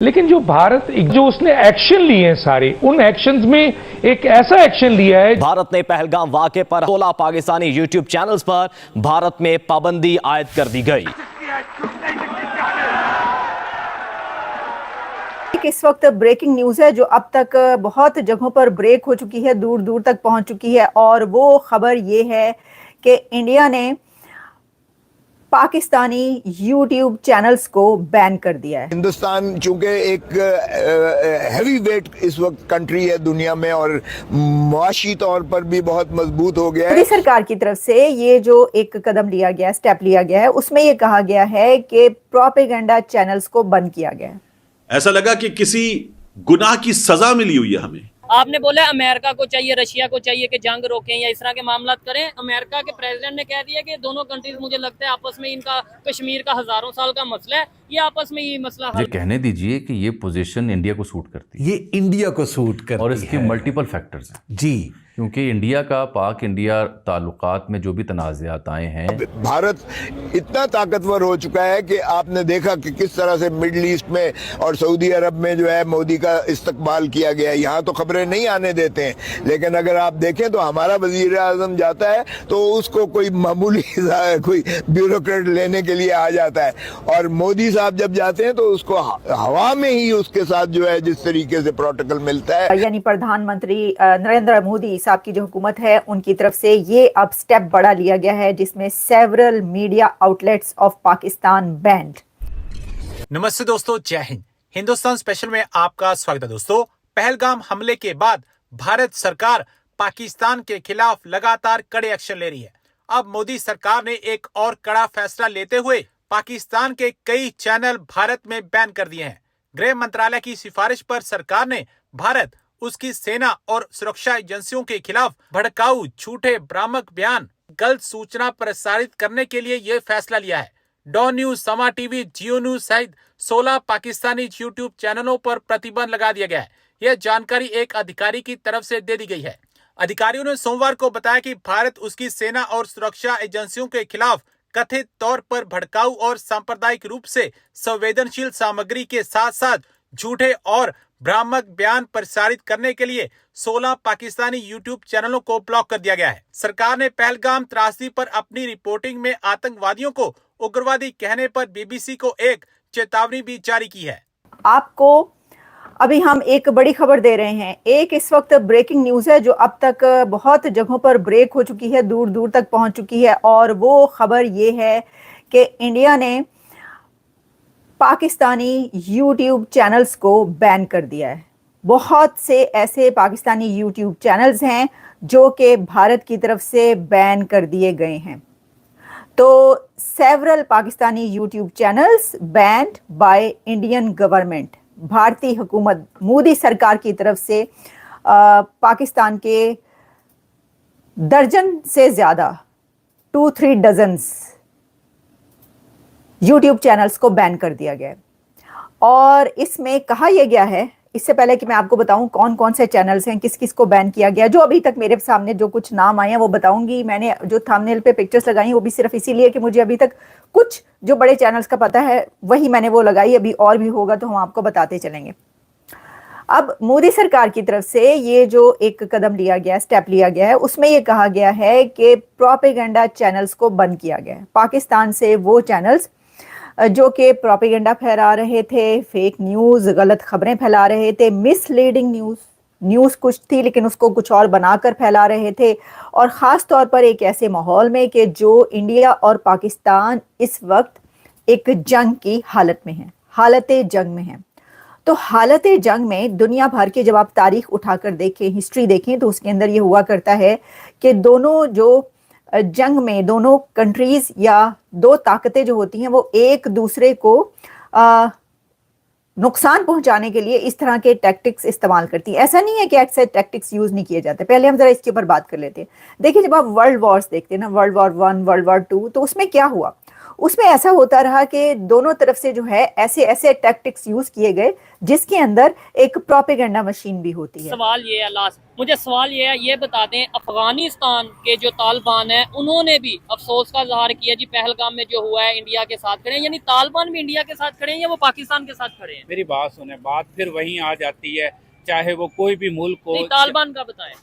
लेकिन जो भारत जो उसने एक्शन लिए हैं सारे, उन एक्शंस में एक ऐसा एक्शन लिया है। भारत ने पहलगाम वाक़े पर 16 पाकिस्तानी यूट्यूब चैनल्स पर भारत में पाबंदी आयद कर दी गई। इस वक्त ब्रेकिंग न्यूज है जो अब तक बहुत जगहों पर ब्रेक हो चुकी है, दूर दूर तक पहुंच चुकी है। और वो खबर ये है कि इंडिया ने पाकिस्तानी यूट्यूब चैनल्स को बैन कर दिया है। हिंदुस्तान चूंकि एक हैवी वेट इस वक्त कंट्री है दुनिया में और मुआशी तौर पर भी बहुत मजबूत हो गया है। मोदी सरकार की तरफ से ये जो एक कदम लिया गया, स्टेप लिया गया है, उसमें ये कहा गया है कि प्रोपेगेंडा चैनल्स को बंद किया गया है। ऐसा लगा कि किसी गुनाह की सजा मिली हुई है हमें। आपने बोला अमेरिका को चाहिए, रशिया को चाहिए कि जंग रोकें या इस तरह के मामला करें। अमेरिका के प्रेसिडेंट ने कह दिया कि दोनों कंट्रीज, मुझे लगता है आपस में इनका कश्मीर का हजारों साल का मसला है, ये आपस में ये मसला मुझे कहने दीजिए कि ये पोजीशन इंडिया को सूट करती है। ये इंडिया को सूट करती है और इसके मल्टीपल फैक्टर्स हैं जी, क्योंकि इंडिया का पाक इंडिया ताल्लुकात में जो भी तनाज़ात आए हैं, भारत इतना ताकतवर हो चुका है कि आपने देखा कि किस तरह से मिडिल ईस्ट में और सऊदी अरब में जो है मोदी का इस्तकबाल किया गया है। यहाँ तो खबरें नहीं आने देते हैं, लेकिन अगर आप देखें तो हमारा वजीर आजम जाता है तो उसको कोई मामूली कोई ब्यूरोक्रेट लेने के लिए आ जाता है, और मोदी साहब जब जाते हैं तो उसको हवा में ही उसके साथ जो है जिस तरीके से प्रोटोकॉल मिलता है। यानी प्रधानमंत्री नरेंद्र मोदी साहब की जो हुकूमत है उनकी तरफ से ये अब स्टेप बड़ा लिया गया है जिसमें several media outlets of Pakistan band. नमस्ते दोस्तों, जय हिंद। हिंदुस्तान स्पेशल में आपका स्वागत है। दोस्तों, पहलगाम हमले के बाद भारत सरकार पाकिस्तान के खिलाफ लगातार कड़े एक्शन ले रही है। अब मोदी सरकार ने एक और कड़ा फैसला लेते हुए पाकिस्तान के कई चैनल भारत में बैन कर दिए हैं। गृह मंत्रालय की सिफारिश पर सरकार ने भारत, उसकी सेना और सुरक्षा एजेंसियों के खिलाफ भड़काऊ, झूठे, भ्रामक बयान, गलत सूचना प्रसारित करने के लिए यह फैसला लिया है। डॉन न्यूज, समा टीवी, जियो न्यूज सहित 16 पाकिस्तानी यूट्यूब चैनलों पर प्रतिबंध लगा दिया गया है। यह जानकारी एक अधिकारी की तरफ से दे दी गई है। अधिकारियों ने सोमवार को बताया कि भारत, उसकी सेना और सुरक्षा एजेंसियों के खिलाफ कथित तौर पर भड़काऊ और सांप्रदायिक रूप से संवेदनशील सामग्री के साथ साथ झूठे और भ्रामक बयान प्रसारित करने के लिए 16 पाकिस्तानी यूट्यूब चैनलों को ब्लॉक कर दिया गया है। सरकार ने पहलगाम त्रासदी पर अपनी रिपोर्टिंग में आतंकवादियों को उग्रवादी कहने पर बीबीसी को एक चेतावनी भी जारी की है। आपको अभी हम एक बड़ी खबर दे रहे हैं। एक इस वक्त ब्रेकिंग न्यूज है जो अब तक बहुत जगहों पर ब्रेक हो चुकी है, दूर दूर तक पहुंच चुकी है। और वो खबर ये है कि इंडिया ने पाकिस्तानी यूट्यूब चैनल्स को बैन कर दिया है। बहुत से ऐसे पाकिस्तानी यूट्यूब चैनल्स हैं जो कि भारत की तरफ से बैन कर दिए गए हैं। तो several Pakistani YouTube channels band by Indian government, भारतीय हुकूमत, मोदी सरकार की तरफ से पाकिस्तान के दर्जन से ज्यादा 2-3 डजन्स यूट्यूब चैनल्स को बैन कर दिया गया है। और इसमें कहा यह गया है, इससे पहले कि मैं आपको बताऊं कौन कौन से चैनल्स हैं, किस किस को बैन किया गया, जो अभी तक मेरे सामने जो कुछ नाम आए हैं वो बताऊंगी। मैंने जो थंबनेल पे पिक्चर्स लगाई वो भी सिर्फ इसीलिए कि मुझे अभी तक कुछ जो बड़े चैनल्स का पता है वही मैंने वो लगाई। अभी और भी होगा तो हम आपको बताते चलेंगे। अब मोदी सरकार की तरफ से ये जो एक कदम लिया गया, स्टेप लिया गया है, उसमें ये कहा गया है कि प्रोपेगेंडा चैनल्स को बंद किया गया है। पाकिस्तान से वो चैनल्स जो कि प्रोपेगेंडा फैला रहे थे, फेक न्यूज़, गलत खबरें फैला रहे थे, मिसलीडिंग न्यूज़ कुछ थी लेकिन उसको कुछ और बनाकर फैला रहे थे, और ख़ास तौर पर एक ऐसे माहौल में कि जो इंडिया और पाकिस्तान इस वक्त एक जंग की हालत में है, हालत जंग में है। तो हालत जंग में दुनिया भर के जब आप तारीख उठाकर देखें, हिस्ट्री देखें, तो उसके अंदर ये हुआ करता है कि दोनों जो जंग में दोनों कंट्रीज या दो ताकतें जो होती हैं वो एक दूसरे को नुकसान पहुंचाने के लिए इस तरह के टैक्टिक्स इस्तेमाल करती है। ऐसा नहीं है कि ऐसे टैक्टिक्स यूज नहीं किए जाते। पहले हम जरा इसके ऊपर बात कर लेते हैं। देखिए, जब आप वर्ल्ड वॉर्स देखते हैं ना, वर्ल्ड वॉर 1, वर्ल्ड वॉर 2, तो उसमें क्या हुआ? उसमें ऐसा होता रहा कि दोनों तरफ से जो है ऐसे ऐसे टैक्टिक्स यूज किए गए जिसके अंदर एक प्रोपेगेंडा मशीन भी होती है। सवाल ये है लास्ट, मुझे सवाल ये है, ये बता दें अफगानिस्तान के जो तालिबान है उन्होंने भी अफसोस का इजहार किया जी पहलगाम में जो हुआ है इंडिया के साथ खड़े हैं, यानी तालिबान भी इंडिया के साथ खड़े हैं या वो पाकिस्तान के साथ खड़े हैं? मेरी बात सुने, बात फिर वहीं आ जाती है, चाहे वो कोई भी मुल्क हो, तालिबान का बताएं,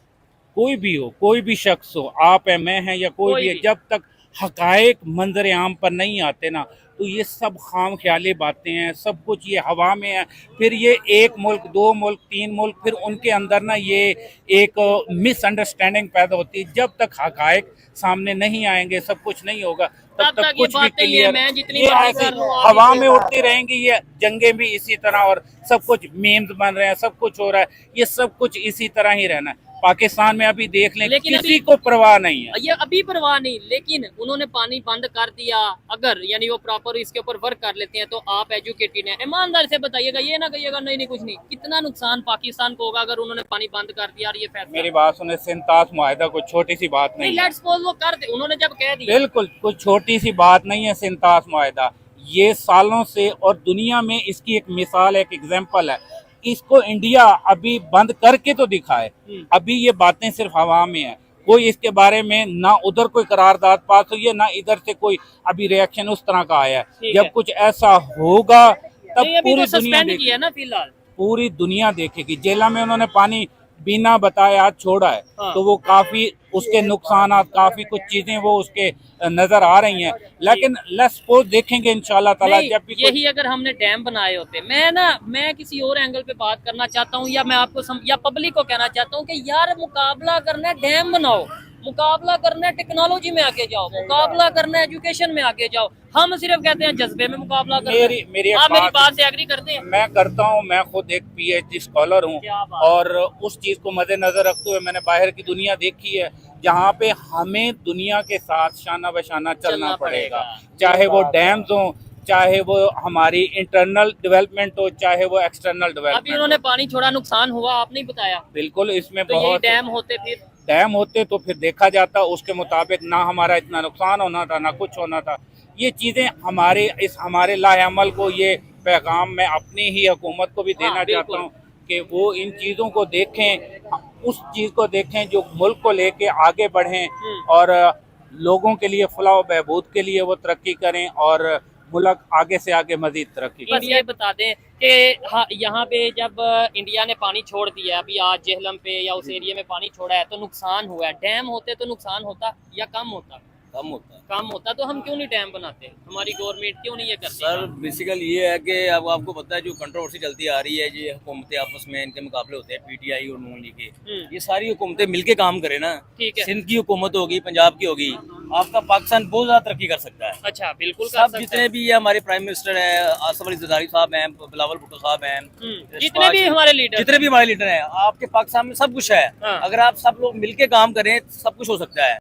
कोई भी हो, कोई भी शख्स हो, आप है, मैं है या कोई भी है, जब तक हकायक मंजर आम पर नहीं आते ना, तो ये सब खाम ख्याली बातें हैं, सब कुछ ये हवा में है। फिर ये एक मुल्क, दो मुल्क, तीन मुल्क, फिर उनके अंदर ना ये एक मिसअंडरस्टैंडिंग पैदा होती है। जब तक हकायक सामने नहीं आएंगे, सब कुछ नहीं होगा, तब तक कुछ भी क्लियर, ये ऐसे हवा में उड़ती रहेंगी। ये जंगें भी इसी तरह, और सब कुछ मीम्स बन रहे हैं, सब कुछ हो रहा है, ये सब कुछ इसी तरह ही रहना है। पाकिस्तान में अभी देख लें, किसी को परवाह नहीं है, ये अभी परवाह नहीं, लेकिन उन्होंने पानी बंद कर दिया। अगर यानी वो प्रॉपर इसके ऊपर वर्क कर लेते हैं तो आप एजुकेटेड हैं, ईमानदार से बताइएगा, ये ना कहिएगा नहीं नहीं कुछ नहीं, कितना नुकसान पाकिस्तान को होगा अगर उन्होंने पानी बंद कर दिया। और ये फैसला, मेरी बात सुने, सिंतास मुआहिदा कोई छोटी सी बात नहीं है, लेट्स सपोज वो कर दे, उन्होंने जब कह दिया, बिल्कुल कोई छोटी सी बात नहीं है। सिंतास मुआहिदा ये सालों से, और दुनिया में इसकी एक मिसाल, एक एग्जाम्पल है। इसको इंडिया अभी बंद करके तो दिखाए, अभी ये बातें सिर्फ हवा में है, कोई इसके बारे में ना उधर कोई करारदाद पास हुई है, ना इधर से कोई अभी रिएक्शन उस तरह का आया है। जब कुछ ऐसा होगा तब पूरी दुनिया किया ना, फिलहाल पूरी दुनिया देखेगी। जेला में उन्होंने पानी बिना बताए आज छोड़ा है, तो वो काफी उसके नुकसान, काफी कुछ चीजें वो उसके नजर आ रही हैं। लेकिन लेट्स सपोज देखेंगे इंशाल्लाह ताला, जब भी यही अगर हमने डैम बनाए होते, मैं किसी और एंगल पे बात करना चाहता हूँ, या मैं आपको या पब्लिक को कहना चाहता हूँ कि यार मुकाबला करना है, डैम बनाओ, मुकाबला करना है टेक्नोलॉजी में आगे जाओ, मुकाबला करना है एजुकेशन में आगे जाओ। हम सिर्फ कहते हैं जज्बे में मुकाबला करना है। आप मेरी बात से एग्री करते हैं? मैं करता हूँ, मैं खुद एक PhD स्कॉलर हूँ, और उस चीज को मद्देनजर रखते हुए मैंने बाहर की दुनिया देखी है, जहाँ पे हमें दुनिया के साथ शाना बशाना चलना पड़ेगा, चाहे वो डैम्स हो, चाहे वो हमारी इंटरनल डेवलपमेंट हो, चाहे वो एक्सटर्नल डेवलपमेंट। अभी उन्होंने पानी छोड़ा, नुकसान हुआ, आपने ही बताया। बिल्कुल, इसमें तो बहुत डैम होते तो फिर देखा जाता, उसके मुताबिक ना हमारा इतना नुकसान होना था, ना कुछ होना था। ये चीजें हमारे लाहेअमल को, ये पैगाम मैं अपनी ही हुकूमत को भी देना चाहता हूँ कि वो इन चीज़ों को देखें, उस चीज़ को देखें जो मुल्क को लेके आगे बढ़ें, और लोगों के लिए फलाह व बहबूद के लिए वो तरक्की करें, और मुल्क आगे से आगे मजीद तरक्की करें। बस ये बता दें कि यहाँ पे जब इंडिया ने पानी छोड़ दिया, अभी आज जेहलम पे या उस एरिया में पानी छोड़ा है, तो नुकसान हुआ है। डैम होते तो नुकसान होता या कम होता? कम होता। तो हम क्यों नहीं डैम बनाते? हमारी गवर्नमेंट क्यों नहीं ये करती? सर बेसिकल ये है कि अब आपको पता है जो कंट्रोवर्सी चलती आ रही है, ये हुकूमतें आपस में इनके मुकाबले होते हैं, PTI और नून लीग के, ये सारी हुकूमतें मिलके काम करें ना। ठीक है, सिंध की हुकूमत होगी, पंजाब की होगी, आपका पाकिस्तान बहुत ज्यादा तरक्की कर सकता है। अच्छा, बिल्कुल सब जितने भी हमारे प्राइम मिनिस्टर हैं, आसिफ अली जरदारी साहब हैं, बिलावल भुट्टो साहब हैं, जितने भी हमारे लीडर हैं, आपके पाकिस्तान में सब कुछ है। अगर आप सब लोग मिलके काम करें सब कुछ हो सकता है।